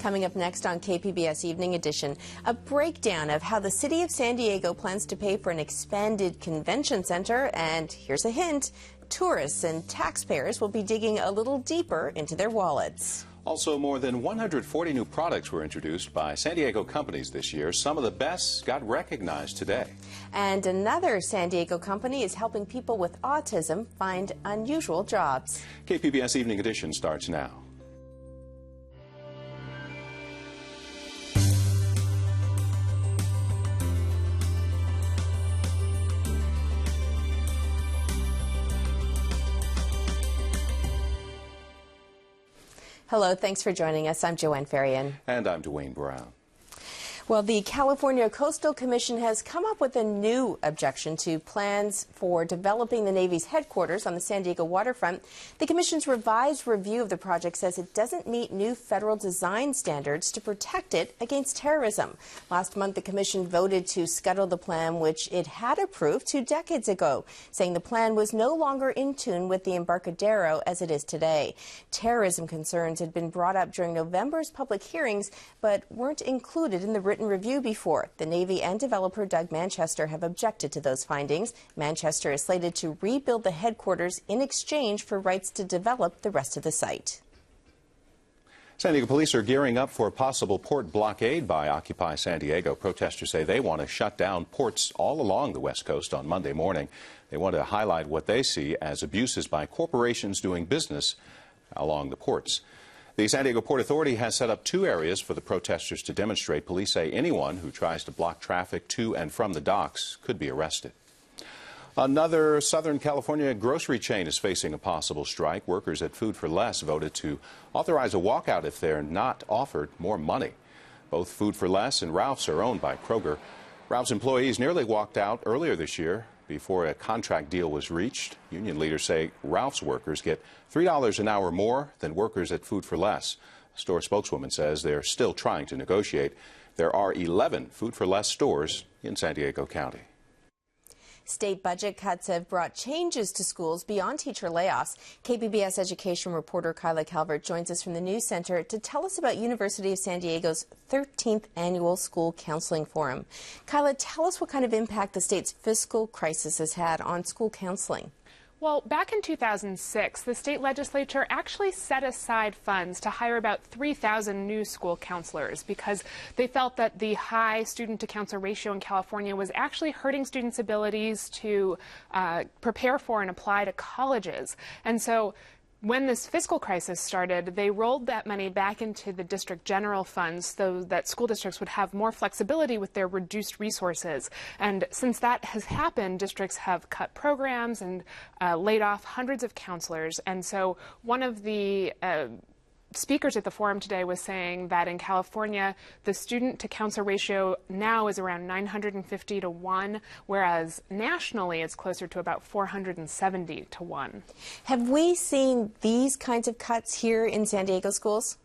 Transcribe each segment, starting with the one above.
Coming up next on KPBS Evening Edition, a breakdown of how the city of San Diego plans to pay for an expanded convention center. And here's a hint, tourists and taxpayers will be digging a little deeper into their wallets. Also, more than 140 new products were introduced by San Diego companies this year. Some of the best got recognized today. And another San Diego company is helping people with autism find unusual jobs. KPBS Evening Edition starts now. Hello, thanks for joining us. I'm Joanne Farian. And I'm Dwayne Brown. Well, the California Coastal Commission has come up with a new objection to plans for developing the Navy's headquarters on the San Diego waterfront. The Commission's revised review of the project says it doesn't meet new federal design standards to protect it against terrorism. Last month, the Commission voted to scuttle the plan, which it had approved 2 decades ago, saying the plan was no longer in tune with the Embarcadero as it is today. Terrorism concerns had been brought up during November's public hearings, but weren't included in the written review before. The Navy and developer Doug Manchester have objected to those findings. Manchester is slated to rebuild the headquarters in exchange for rights to develop the rest of the site. San Diego police are gearing up for a possible port blockade by Occupy San Diego. Protesters say they want to shut down ports all along the West Coast on Monday morning. They want to highlight what they see as abuses by corporations doing business along the ports. The San Diego Port Authority has set up 2 areas for the protesters to demonstrate. Police say anyone who tries to block traffic to and from the docks could be arrested. Another Southern California grocery chain is facing a possible strike. Workers at Food for Less voted to authorize a walkout if they're not offered more money. Both Food for Less and Ralph's are owned by Kroger. Ralph's employees nearly walked out earlier this year before a contract deal was reached. Union leaders say Ralph's workers get $3 an hour more than workers at Food for Less. A store spokeswoman says they're still trying to negotiate. There are 11 Food for Less stores in San Diego County. State budget cuts have brought changes to schools beyond teacher layoffs. KPBS education reporter Kyla Calvert joins us from the News Center to tell us about University of San Diego's 13th Annual School Counseling Forum. Kyla, tell us what kind of impact the state's fiscal crisis has had on school counseling. Well, back in 2006, the state legislature actually set aside funds to hire about 3,000 new school counselors because they felt that the high student-to-counselor ratio in California was actually hurting students' abilities to prepare for and apply to colleges. And so when this fiscal crisis started, they rolled that money back into the district general funds so that school districts would have more flexibility with their reduced resources. And since that has happened, districts have cut programs and laid off hundreds of counselors. And so one of the speakers at the forum today was saying that in California, the student-to-counselor ratio now is around 950 to 1, whereas nationally it's closer to about 470 to 1. Have we seen these kinds of cuts here in San Diego schools?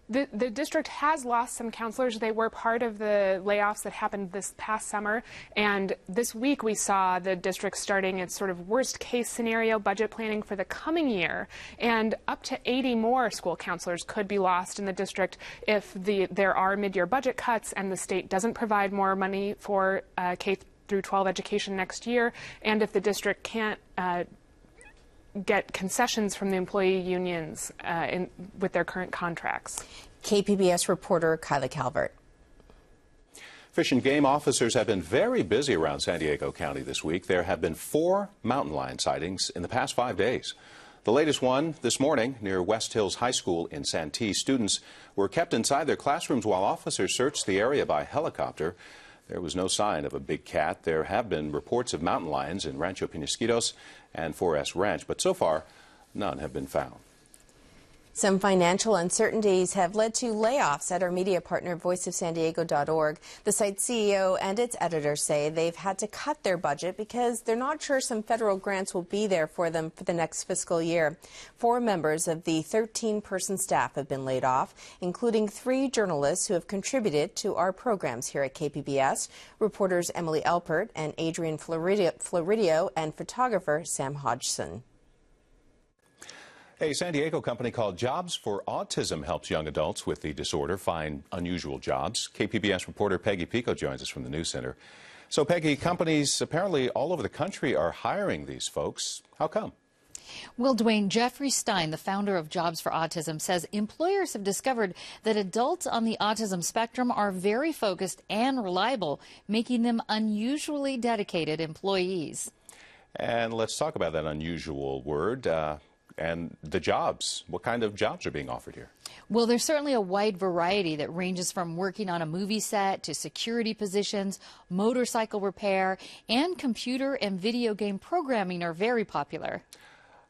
The district has lost some counselors. They were part of the layoffs that happened this past summer. And this week we saw the district starting its sort of worst case scenario budget planning for the coming year. And up to 80 more school counselors could be lost in the district if there are mid-year budget cuts and the state doesn't provide more money for K through 12 education next year. And if the district can't get concessions from the employee unions with their current contracts. KPBS reporter Kyla Calvert. Fish and game officers have been very busy around San Diego County this week. There have been 4 mountain lion sightings in the past 5 days. The latest one this morning near West Hills High School in Santee. Students were kept inside their classrooms while officers searched the area by helicopter. There was no sign of a big cat. There have been reports of mountain lions in Rancho Penasquitos and 4S Ranch, but so far, none have been found. Some financial uncertainties have led to layoffs at our media partner, voiceofsandiego.org. The site's CEO and its editors say they've had to cut their budget because they're not sure some federal grants will be there for them for the next fiscal year. 4 members of the 13-person staff have been laid off, including 3 journalists who have contributed to our programs here at KPBS, reporters Emily Elpert and Adrian Floridio, and photographer Sam Hodgson. A San Diego company called Jobs for Autism helps young adults with the disorder find unusual jobs. KPBS reporter Peggy Pico joins us from the News Center. So, Peggy, companies apparently all over the country are hiring these folks. How come? Well, Dwayne, Jeffrey Stein, the founder of Jobs for Autism, says employers have discovered that adults on the autism spectrum are very focused and reliable, making them unusually dedicated employees. And let's talk about that unusual word and the jobs. What kind of jobs are being offered here? Well, there's certainly a wide variety that ranges from working on a movie set to security positions, motorcycle repair, and computer and video game programming are very popular.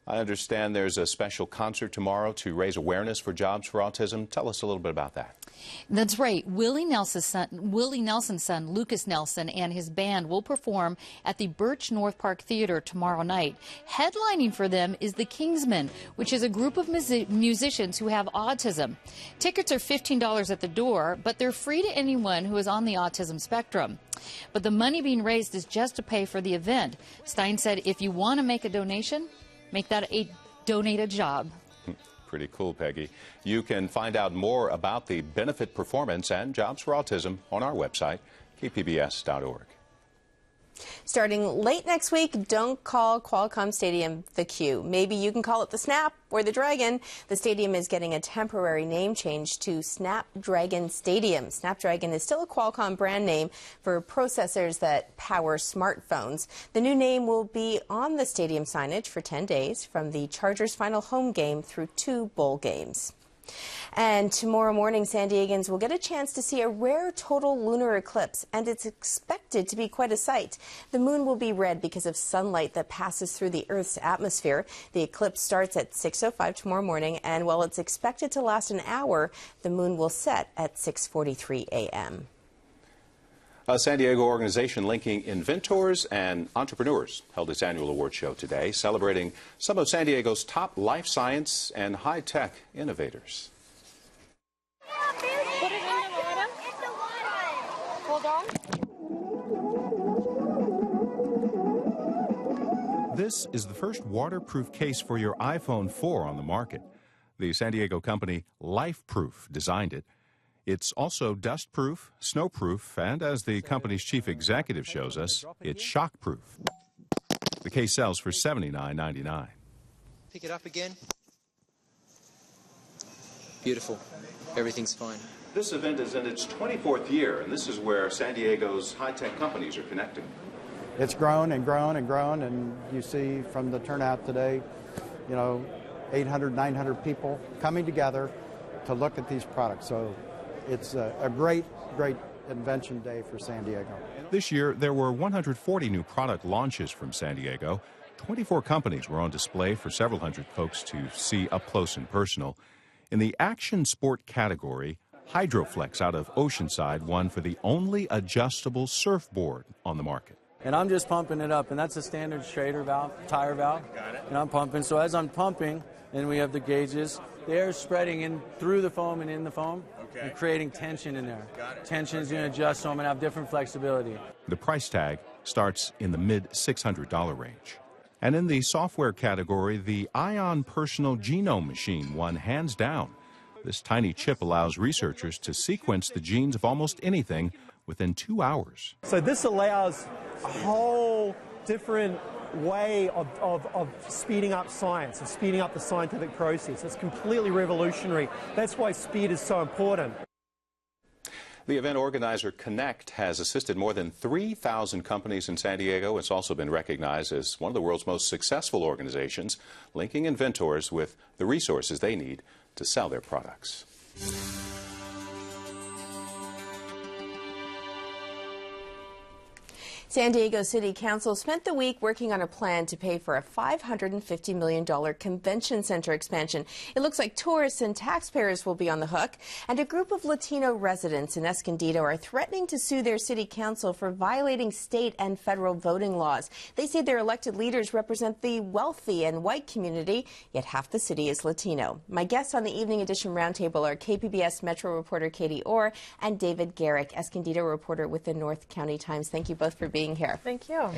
I understand there's a special concert tomorrow to raise awareness for Jobs for Autism. Tell us a little bit about that. That's right. Willie Nelson's son, Lucas Nelson, and his band will perform at the Birch North Park Theater tomorrow night. Headlining for them is the Kingsmen, which is a group of musicians who have autism. Tickets are $15 at the door, but they're free to anyone who is on the autism spectrum. But the money being raised is just to pay for the event. Stein said if you want to make a donation, make that a donated job. Pretty cool, Peggy. You can find out more about the benefit performance and Jobs for Autism on our website, kpbs.org. Starting late next week, don't call Qualcomm Stadium the Q. Maybe you can call it the Snap or the Dragon. The stadium is getting a temporary name change to Snapdragon Stadium. Snapdragon is still a Qualcomm brand name for processors that power smartphones. The new name will be on the stadium signage for 10 days from the Chargers' final home game through 2 bowl games. And tomorrow morning, San Diegans will get a chance to see a rare total lunar eclipse, and it's expected to be quite a sight. The moon will be red because of sunlight that passes through the Earth's atmosphere. The eclipse starts at 6:05 tomorrow morning, and while it's expected to last an hour, the moon will set at 6:43 a.m. A San Diego organization linking inventors and entrepreneurs held its annual award show today, celebrating some of San Diego's top life science and high-tech innovators. Put it in the water. Hold on. This is the first waterproof case for your iPhone 4 on the market. The San Diego company LifeProof designed it. It's also dustproof, snowproof, and as the company's chief executive shows us, it's shockproof. The case sells for $79.99. Pick it up again. Beautiful. Everything's fine. This event is in its 24th year, and this is where San Diego's high-tech companies are connecting. It's grown and grown and grown, and you see from the turnout today, 800, 900 people coming together to look at these products. So it's a great, great invention day for San Diego. This year, there were 140 new product launches from San Diego. 24 companies were on display for several hundred folks to see up close and personal. In the action sport category, Hydroflex out of Oceanside won for the only adjustable surfboard on the market. And I'm just pumping it up, and that's a standard Schrader valve, tire valve. Got it. And I'm pumping. So as I'm pumping, and we have the gauges, the air is spreading in through the foam and in the foam, and creating tension in there. Got it. Tension is going to adjust so I'm going to have different flexibility. The price tag starts in the mid-$600 range. And in the software category, the Ion Personal Genome Machine won hands down. This tiny chip allows researchers to sequence the genes of almost anything within 2 hours. So this allows a whole different way of speeding up science, of speeding up the scientific process. It's completely revolutionary. That's why speed is so important. The event organizer Connect has assisted more than 3,000 companies in San Diego. It's also been recognized as one of the world's most successful organizations, linking inventors with the resources they need to sell their products. San Diego City Council spent the week working on a plan to pay for a $550 million convention center expansion. It looks like tourists and taxpayers will be on the hook, and a group of Latino residents in Escondido are threatening to sue their city council for violating state and federal voting laws. They say their elected leaders represent the wealthy and white community, yet half the city is Latino. My guests on the Evening Edition Roundtable are KPBS Metro reporter Katie Orr and David Garrick, Escondido reporter with the North County Times. Thank you both for being here. Thank you.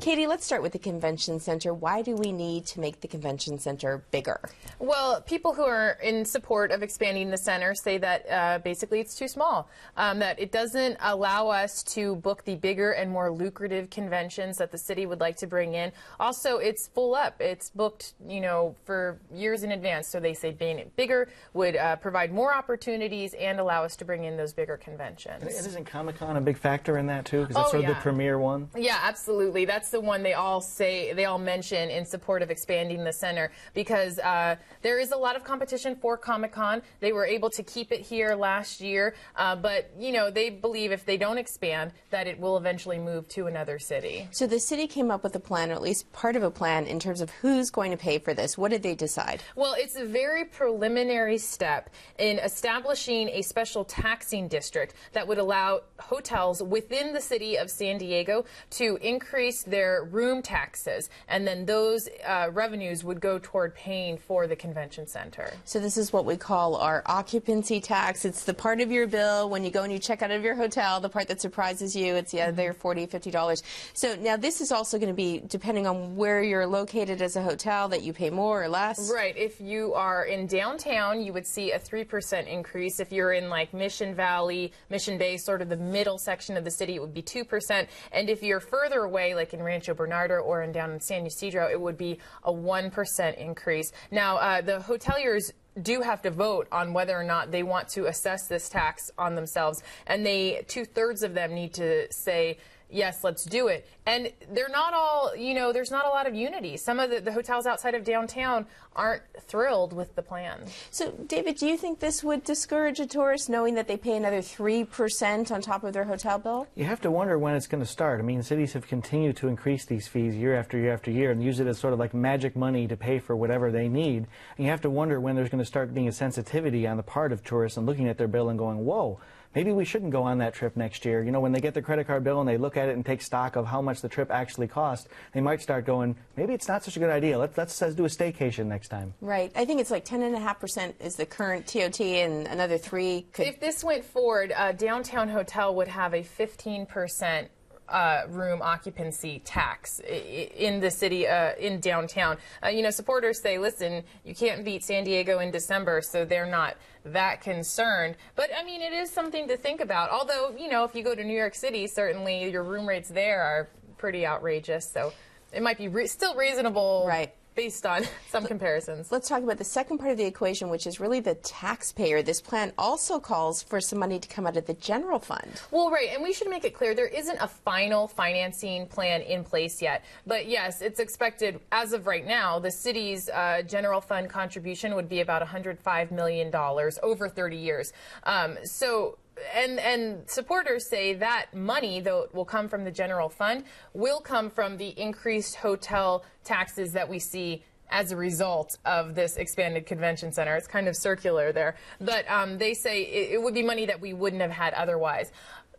Katie, let's start with the convention center. Why do we need to make the convention center bigger? Well, people who are in support of expanding the center say that basically it's too small, that it doesn't allow us to book the bigger and more lucrative conventions that the city would like to bring in. Also, it's full up. It's booked, for years in advance. So they say being it bigger would provide more opportunities and allow us to bring in those bigger conventions. And isn't Comic-Con a big factor in that too? Because that's sort of the premier one. Yeah, absolutely. That's the one they all mention in support of expanding the center, because there is a lot of competition for Comic-Con. They were able to keep it here last year, but they believe if they don't expand that it will eventually move to another city. So the city came up with a plan, or at least part of a plan, in terms of who's going to pay for this. What did they decide? Well, it's a very preliminary step in establishing a special taxing district that would allow hotels within the city of San Diego to increase their room taxes, and then those revenues would go toward paying for the convention center. So this is what we call our occupancy tax. It's the part of your bill when you go and you check out of your hotel, the part that surprises you. It's the other $40, $50. So now this is also going to be, depending on where you're located as a hotel, that you pay more or less. Right. If you are in downtown, you would see a 3% increase. If you're in like Mission Valley, Mission Bay, sort of the middle section of the city, it would be 2%. And if you're further away, like in Rancho Bernardo or down in San Ysidro, it would be a 1% increase. Now, the hoteliers do have to vote on whether or not they want to assess this tax on themselves, and 2/3 of them need to say, yes, let's do it. And they're not all, there's not a lot of unity. Some of the hotels outside of downtown aren't thrilled with the plan. So, David, do you think this would discourage a tourist, knowing that they pay another 3% on top of their hotel bill? You have to wonder when it's going to start. I mean, cities have continued to increase these fees year after year after year and use it as sort of like magic money to pay for whatever they need. And you have to wonder when there's going to start being a sensitivity on the part of tourists and looking at their bill and going, whoa, maybe we shouldn't go on that trip next year. When they get their credit card bill and they look at it and take stock of how much the trip actually cost, they might start going, maybe it's not such a good idea. Let's do a staycation next time. Right. I think it's like 10.5% is the current TOT, and another 3 could... If this went forward, a downtown hotel would have a 15% room occupancy tax in the city, in downtown. Supporters say, listen, you can't beat San Diego in December, so they're not that concerned. But, I mean, it is something to think about. Although, if you go to New York City, certainly your room rates there are pretty outrageous. So it might be still reasonable. Right. Based on some comparisons. Let's talk about the second part of the equation, which is really the taxpayer. This plan also calls for some money to come out of the general fund. Well, right, and we should make it clear there isn't a final financing plan in place yet. But yes, it's expected, as of right now, the city's general fund contribution would be about $105 million over 30 years. And supporters say that money, though it will come from the general fund, will come from the increased hotel taxes that we see as a result of this expanded convention center. It's kind of circular there. But they say it would be money that we wouldn't have had otherwise.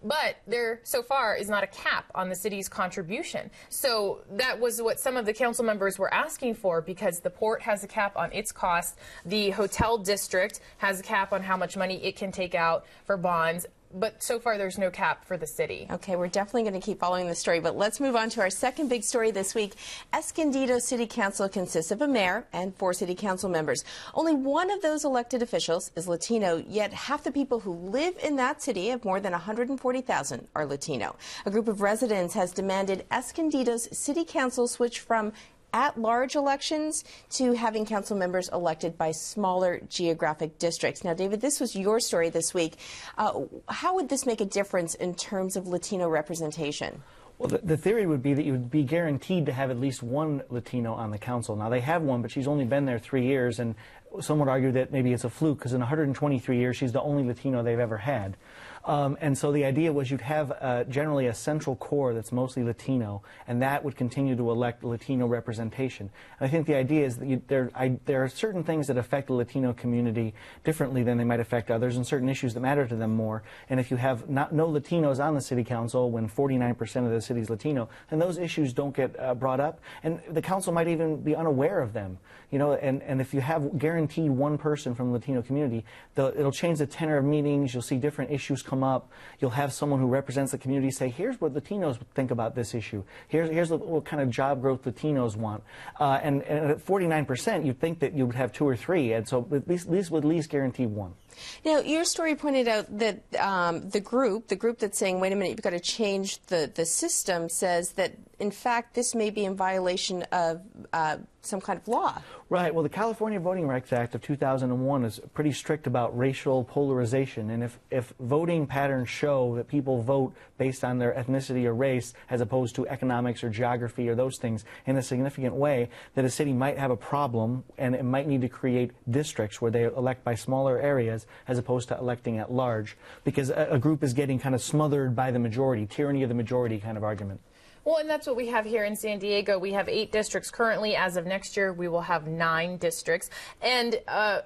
But there, so far, is not a cap on the city's contribution. So that was what some of the council members were asking for, because the port has a cap on its cost. The hotel district has a cap on how much money it can take out for bonds. But so far, there's no cap for the city. Okay, we're definitely going to keep following the story, but let's move on to our second big story this week. Escondido City Council consists of a mayor and 4 city council members. Only one of those elected officials is Latino, yet half the people who live in that city, of more than 140,000, are Latino. A group of residents has demanded Escondido's city council switch from at-large elections to having council members elected by smaller geographic districts. Now, David, this was your story this week. How would this make a difference in terms of Latino representation? Well, the theory would be that you would be guaranteed to have at least one Latino on the council. Now, they have one, but she's only been there 3 years, and some would argue that maybe it's a fluke, because in 123 years, she's the only Latino they've ever had. And so the idea was you'd have generally a central core that's mostly Latino, and that would continue to elect Latino representation. And I think the idea is that there are certain things that affect the Latino community differently than they might affect others, and certain issues that matter to them more. And if you have no Latinos on the city council when 49% of the city's Latino, then those issues don't get brought up, and the council might even be unaware of them. And if you have guaranteed one person from the Latino community, it'll change the tenor of meetings. You'll see different issues come up, you'll have someone who represents the community say, here's what Latinos think about this issue. Here's what kind of job growth Latinos want. And at 49%, you'd think that you would have 2 or 3, and so at least would at least guarantee 1. Now, your story pointed out that the group that's saying, wait a minute, you've got to change the system, says that, in fact, this may be in violation of some kind of law. Right. Well, the California Voting Rights Act of 2001 is pretty strict about racial polarization. And if voting patterns show that people vote based on their ethnicity or race as opposed to economics or geography or those things in a significant way, that a city might have a problem and it might need to create districts where they elect by smaller areas as opposed to electing at large, because a group is getting kind of smothered by the majority, tyranny of the majority kind of argument. Well, and that's what we have here in San Diego. We have 8 districts currently. As of next year, we will have 9 districts. And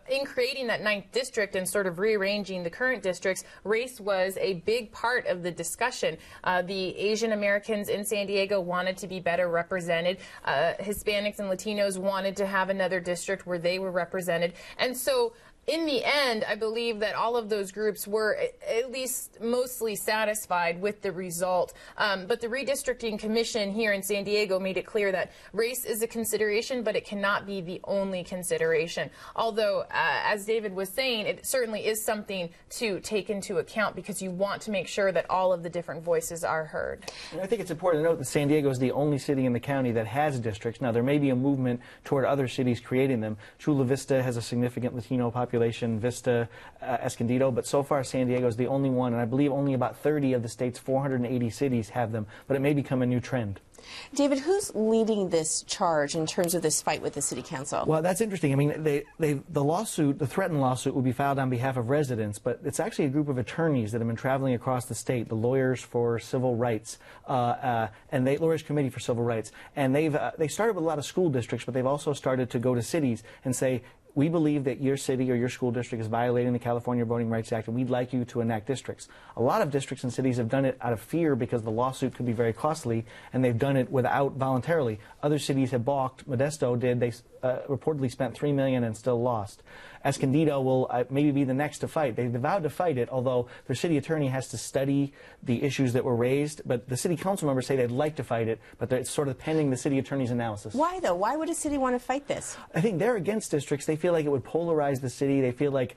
in creating that 9th district and sort of rearranging the current districts, race was a big part of the discussion. The Asian Americans in San Diego wanted to be better represented. Hispanics and Latinos wanted to have another district where they were represented. And so in the end, I believe that all of those groups were at least mostly satisfied with the result. But the Redistricting Commission here in San Diego made it clear that race is a consideration, but it cannot be the only consideration. Although, as David was saying, it certainly is something to take into account because you want to make sure that all of the different voices are heard. And I think it's important to note that San Diego is the only city in the county that has districts. Now, there may be a movement toward other cities creating them. Chula Vista has a significant Latino population, Vista, Escondido, but so far San Diego is the only one, and I believe only about 30 of the state's 480 cities have them, but it may become a new trend. David, who's leading this charge in terms of this fight with the City Council? Well, that's interesting. I mean, the lawsuit, the threatened lawsuit, will be filed on behalf of residents, but it's actually a group of attorneys that have been traveling across the state, the Lawyers for Civil Rights, and the Lawyers Committee for Civil Rights, and they started with a lot of school districts, but they've also started to go to cities and say, we believe that your city or your school district is violating the California Voting Rights Act, and we'd like you to enact districts. A lot of districts and cities have done it out of fear because the lawsuit could be very costly, and they've done it without voluntarily. Other cities have balked. Modesto did. They reportedly spent $3 million and still lost. Escondido will maybe be the next to fight. They've vowed to fight it, although their city attorney has to study the issues that were raised. But the city council members say they'd like to fight it, but it's sort of pending the city attorney's analysis. Why, though? Why would a city want to fight this? I think they're against districts. They feel like it would polarize the city. They feel like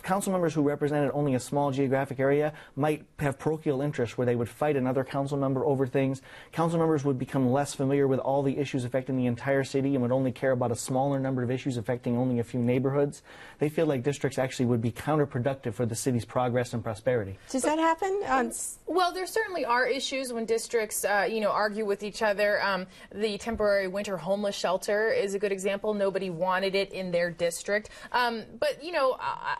council members who represented only a small geographic area might have parochial interests where they would fight another council member over things. Council members would become less familiar with all the issues affecting the entire city and would only care about a smaller number of issues affecting only a few neighborhoods. They feel like districts actually would be counterproductive for the city's progress and prosperity. Does that happen? Well, there certainly are issues when districts, argue with each other. The temporary winter homeless shelter is a good example. Nobody wanted it in their district. But,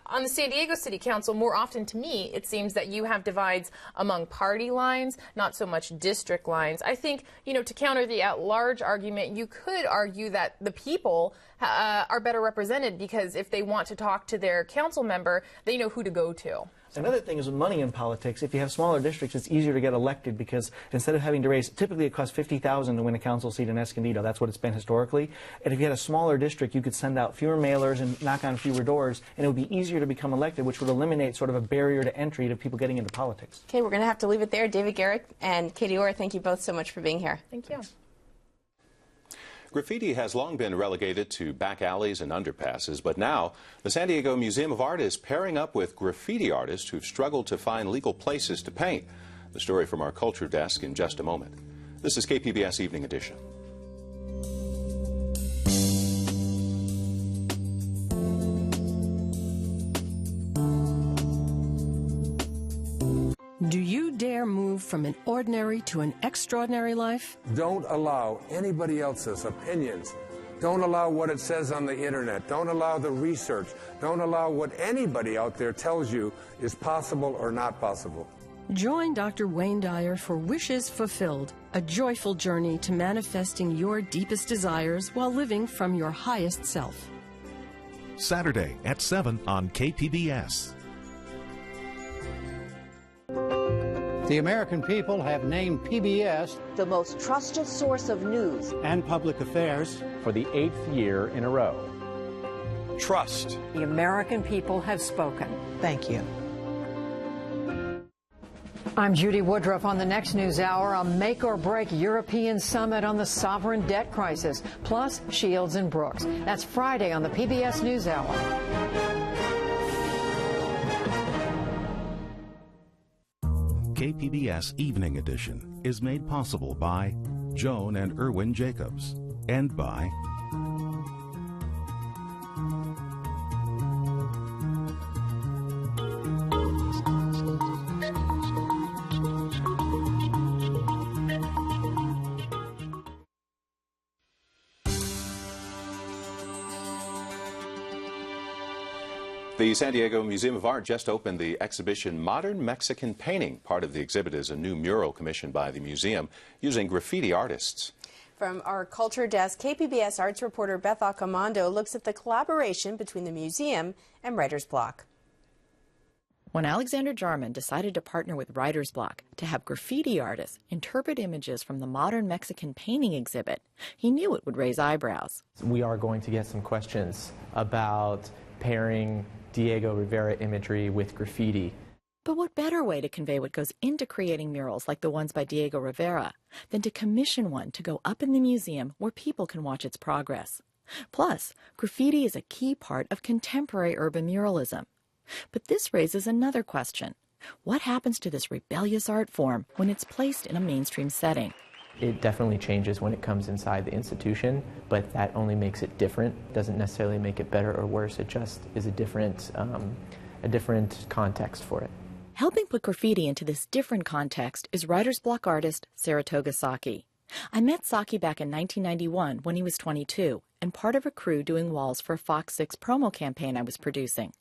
on the San Diego City Council, more often to me, it seems that you have divides among party lines, not so much district lines. I think, to counter the at-large argument, you could argue that the people are better represented because if they want to talk to their council member, they know who to go to. Another thing is with money in politics. If you have smaller districts, it's easier to get elected because instead of having to raise, typically it costs $50,000 to win a council seat in Escondido. That's what it's been historically. And if you had a smaller district, you could send out fewer mailers and knock on fewer doors, and it would be easier to become elected, which would eliminate sort of a barrier to entry to people getting into politics. Okay, we're going to have to leave it there. David Garrett and Katie Orr, thank you both so much for being here. Thank you. Graffiti has long been relegated to back alleys and underpasses, but now the San Diego Museum of Art is pairing up with graffiti artists who've struggled to find legal places to paint. The story from our culture desk in just a moment. This is KPBS Evening Edition. Do you dare move from an ordinary to an extraordinary life? Don't allow anybody else's opinions. Don't allow what it says on the internet. Don't allow the research. Don't allow what anybody out there tells you is possible or not possible. Join Dr. Wayne Dyer for Wishes Fulfilled, a joyful journey to manifesting your deepest desires while living from your highest self. Saturday at 7 on KPBS. The American people have named PBS the most trusted source of news and public affairs for the 8th year in a row. Trust. The American people have spoken. Thank you. I'm Judy Woodruff on the next News Hour. A make-or-break European summit on the sovereign debt crisis, plus Shields and Brooks. That's Friday on the PBS News Hour. KPBS Evening Edition is made possible by Joan and Irwin Jacobs and by The San Diego Museum of Art just opened the exhibition Modern Mexican Painting. Part of the exhibit is a new mural commissioned by the museum using graffiti artists. From our culture desk, KPBS arts reporter Beth Accomando looks at the collaboration between the museum and Writer's Block. When Alexander Jarman decided to partner with Writer's Block to have graffiti artists interpret images from the Modern Mexican Painting exhibit, he knew it would raise eyebrows. We are going to get some questions about pairing Diego Rivera imagery with graffiti. But what better way to convey what goes into creating murals like the ones by Diego Rivera than to commission one to go up in the museum where people can watch its progress? Plus, graffiti is a key part of contemporary urban muralism. But this raises another question. What happens to this rebellious art form when it's placed in a mainstream setting? It definitely changes when it comes inside the institution, but that only makes it different. Doesn't necessarily make it better or worse. It just is a different context for it. Helping put graffiti into this different context is Writer's Block artist Saratoga Saki. I met Saki back in 1991 when he was 22 and part of a crew doing walls for a Fox 6 promo campaign I was producing.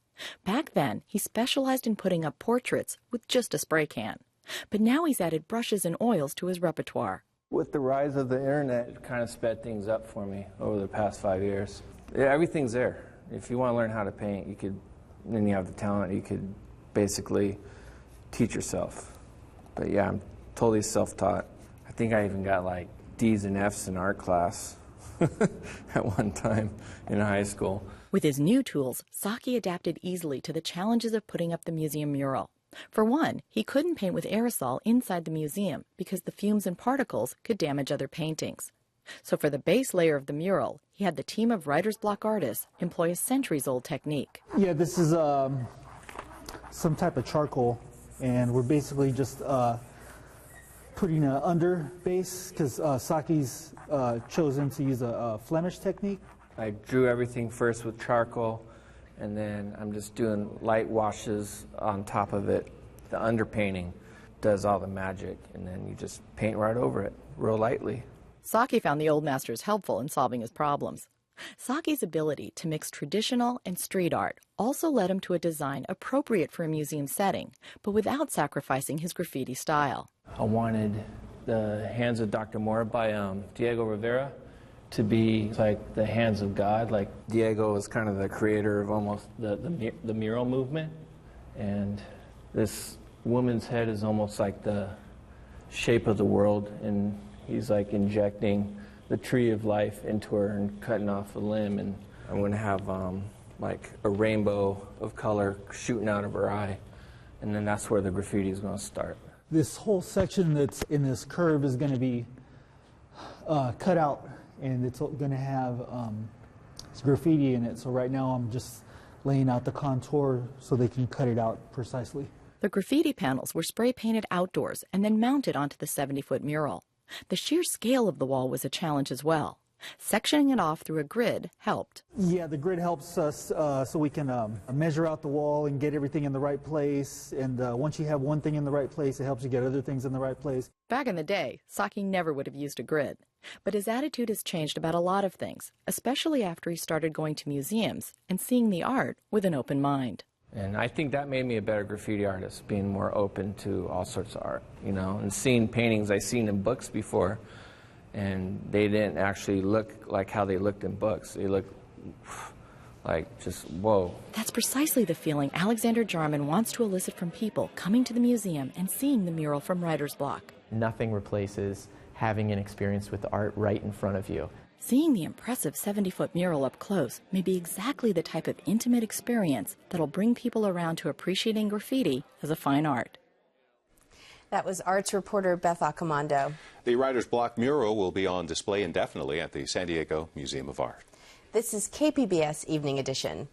Back then, he specialized in putting up portraits with just a spray can. But now he's added brushes and oils to his repertoire. With the rise of the internet, it kind of sped things up for me over the past 5 years. Yeah, everything's there. If you want to learn how to paint, you could, and you have the talent, you could basically teach yourself. But yeah, I'm totally self-taught. I think I even got like D's and F's in art class at one time in high school. With his new tools, Saki adapted easily to the challenges of putting up the museum mural. For one, he couldn't paint with aerosol inside the museum because the fumes and particles could damage other paintings. So for the base layer of the mural, he had the team of Writer's Block artists employ a centuries-old technique. Yeah, this is some type of charcoal, and we're basically just putting an under base because Saki's chosen to use a Flemish technique. I drew everything first with charcoal, and then I'm just doing light washes on top of it. The underpainting does all the magic, and then you just paint right over it, real lightly. Saki found the old masters helpful in solving his problems. Saki's ability to mix traditional and street art also led him to a design appropriate for a museum setting, but without sacrificing his graffiti style. I wanted the Hands of Dr. Moore by Diego Rivera to be like the hands of God. Like Diego is kind of the creator of almost the mural movement, and this woman's head is almost like the shape of the world, and he's like injecting the tree of life into her and cutting off a limb, and I'm going to have like a rainbow of color shooting out of her eye, and then that's where the graffiti is going to start. This whole section that's in this curve is going to be cut out, and it's going to have graffiti in it. So right now I'm just laying out the contour so they can cut it out precisely. The graffiti panels were spray painted outdoors and then mounted onto the 70-foot mural. The sheer scale of the wall was a challenge as well. Sectioning it off through a grid helped. Yeah, the grid helps us so we can measure out the wall and get everything in the right place. And once you have one thing in the right place, it helps you get other things in the right place. Back in the day, Saki never would have used a grid. But his attitude has changed about a lot of things, especially after he started going to museums and seeing the art with an open mind. And I think that made me a better graffiti artist, being more open to all sorts of art, you know, and seeing paintings I've seen in books before, and they didn't actually look like how they looked in books. They looked like just, whoa. That's precisely the feeling Alexander Jarman wants to elicit from people coming to the museum and seeing the mural from Writer's Block. Nothing replaces having an experience with the art right in front of you. Seeing the impressive 70-foot mural up close may be exactly the type of intimate experience that'll bring people around to appreciating graffiti as a fine art. That was arts reporter Beth Accomando. The Writer's Block mural will be on display indefinitely at the San Diego Museum of Art. This is KPBS Evening Edition.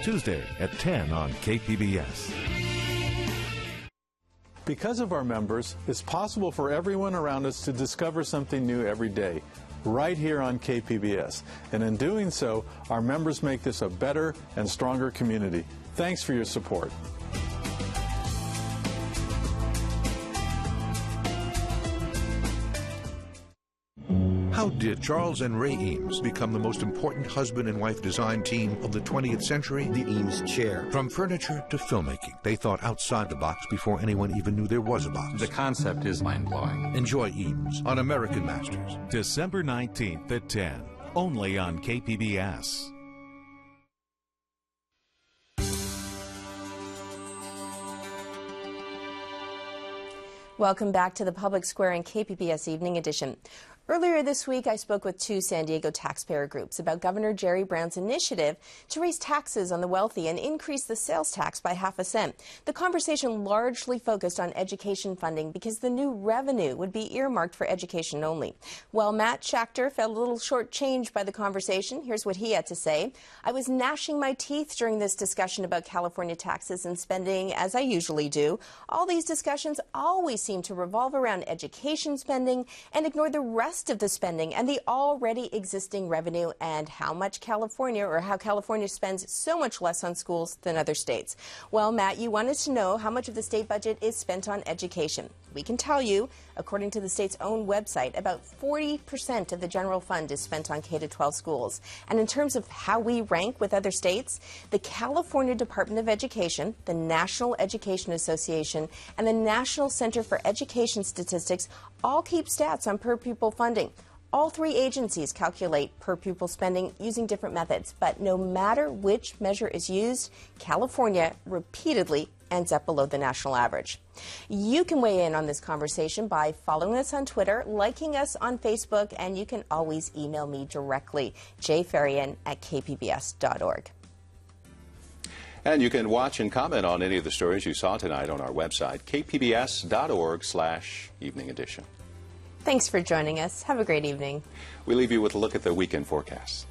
Tuesday at 10 on KPBS. Because of our members, it's possible for everyone around us to discover something new every day, right here on KPBS. And in doing so, our members make this a better and stronger community. Thanks for your support. How did Charles and Ray Eames become the most important husband and wife design team of the 20th century? The Eames chair. From furniture to filmmaking, they thought outside the box before anyone even knew there was a box. The concept is mind-blowing. Enjoy Eames on American Masters. December 19th at 10, only on KPBS. Welcome back to the Public Square and KPBS Evening Edition. Earlier this week, I spoke with two San Diego taxpayer groups about Governor Jerry Brown's initiative to raise taxes on the wealthy and increase the sales tax by half a cent. The conversation largely focused on education funding because the new revenue would be earmarked for education only. While Matt Schachter felt a little shortchanged by the conversation, here's what he had to say. I was gnashing my teeth during this discussion about California taxes and spending, as I usually do. All these discussions always seem to revolve around education spending and ignore the rest of the spending and the already existing revenue and how California spends so much less on schools than other states. Well, Matt, you wanted to know how much of the state budget is spent on education. We can tell you, according to the state's own website, about 40% of the general fund is spent on K-12 schools. And in terms of how we rank with other states, the California Department of Education, the National Education Association, and the National Center for Education Statistics all keep stats on per-pupil funding. All three agencies calculate per-pupil spending using different methods, but no matter which measure is used, California repeatedly ends up below the national average. You can weigh in on this conversation by following us on Twitter, liking us on Facebook, and you can always email me directly, jfarian@kpbs.org. And you can watch and comment on any of the stories you saw tonight on our website, kpbs.org/evening edition. Thanks for joining us. Have a great evening. We leave you with a look at the weekend forecast.